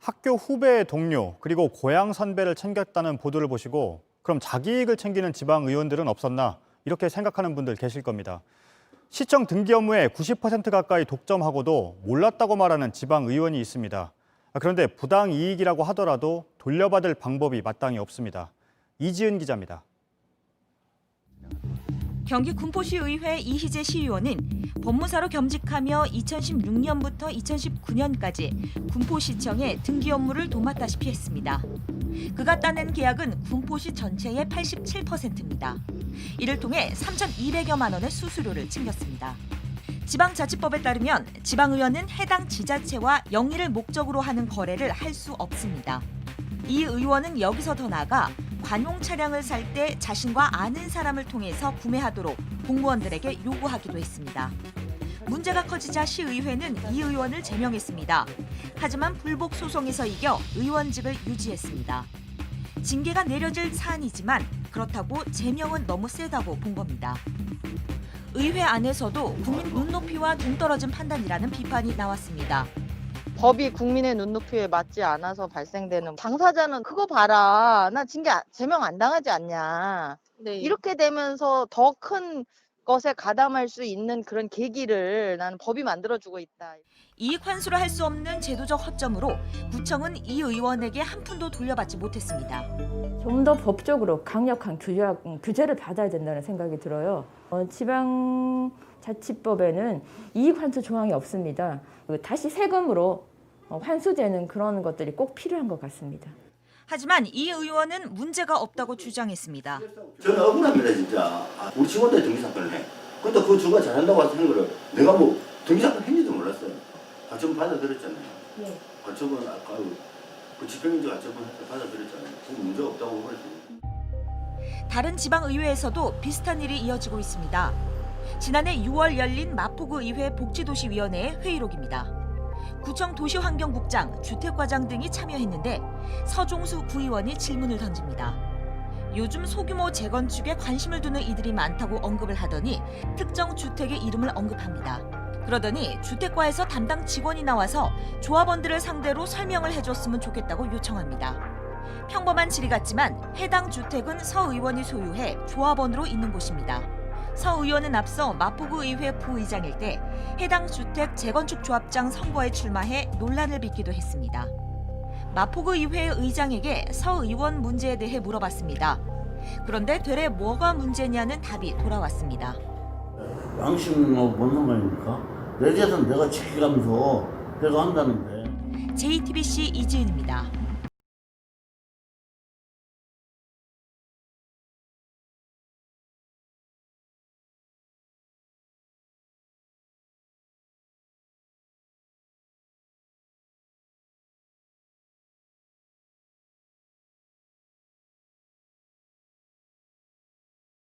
학교 후배의 동료 그리고 고향 선배를 챙겼다는 보도를 보시고 그럼 자기 이익을 챙기는 지방 의원들은 없었나 이렇게 생각하는 분들 계실 겁니다. 시청 등기 업무의 90% 가까이 독점하고도 몰랐다고 말하는 지방 의원이 있습니다. 그런데 부당 이익이라고 하더라도 돌려받을 방법이 마땅히 없습니다. 이지은 기자입니다. 경기 군포시 의회 이희재 시의원은 법무사로 겸직하며 2016년부터 2019년까지 군포시청의 등기 업무를 도맡다시피 했습니다. 그가 따낸 계약은 군포시 전체의 87%입니다. 이를 통해 3,200여만 원의 수수료를 챙겼습니다. 지방자치법에 따르면 지방의원은 해당 지자체와 영리를 목적으로 하는 거래를 할 수 없습니다. 이 의원은 여기서 더 나아가 관용 차량을 살 때 자신과 아는 사람을 통해서 구매하도록 공무원들에게 요구하기도 했습니다. 문제가 커지자 시의회는 이 의원을 제명했습니다. 하지만 불복 소송에서 이겨 의원직을 유지했습니다. 징계가 내려질 사안이지만 그렇다고 제명은 너무 세다고 본 겁니다. 의회 안에서도 국민 눈높이와 동떨어진 판단이라는 비판이 나왔습니다. 법이 국민의 눈높이에 맞지 않아서 발생되는 당사자는 그거 봐라. 나 징계 제명 안 당하지 않냐. 네. 이렇게 되면서 더 큰 것에 가담할 수 있는 그런 계기를 나는 법이 만들어주고 있다. 이익 환수를 할 수 없는 제도적 허점으로 구청은 이 의원에게 한 푼도 돌려받지 못했습니다. 좀 더 법적으로 강력한 규제를 받아야 된다는 생각이 들어요. 지방자치법에는 이익환수 조항이 없습니다. 다시 세금으로 환수되는 그런 것들이 꼭 필요한 것 같습니다. 하지만 이 의원은 문제가 없다고 주장했습니다. 저는 억울합니다 진짜. 우리 직원들 등기사건을 해. 근데 그 주가 잘한다고 하는 거를 내가 뭐 등기사건 했는지도 몰랐어요. 가처분 받아들였잖아요. 네. 가처분 아까 그 집행유지 가처분 받아들였잖아요. 그 문제가 없다고 그러지. 다른 지방의회에서도 비슷한 일이 이어지고 있습니다. 지난해 6월 열린 마포구 의회 복지도시위원회의 회의록입니다. 구청 도시환경국장, 주택과장 등이 참여했는데 서종수 구의원이 질문을 던집니다. 요즘 소규모 재건축에 관심을 두는 이들이 많다고 언급을 하더니 특정 주택의 이름을 언급합니다. 그러더니 주택과에서 담당 직원이 나와서 조합원들을 상대로 설명을 해줬으면 좋겠다고 요청합니다. 평범한 질의 같지만 해당 주택은 서 의원이 소유해 조합원으로 있는 곳입니다. 서 의원은 앞서 마포구 의회 부의장일 때 해당 주택 재건축 조합장 선거에 출마해 논란을 빚기도 했습니다. 마포구 의회 의장에게 서 의원 문제에 대해 물어봤습니다. 그런데 되레 뭐가 문제냐는 답이 돌아왔습니다. 양심 없는 말입니까? 내 재산 내가 지키면서 내가 한다는데. JTBC 이지은입니다.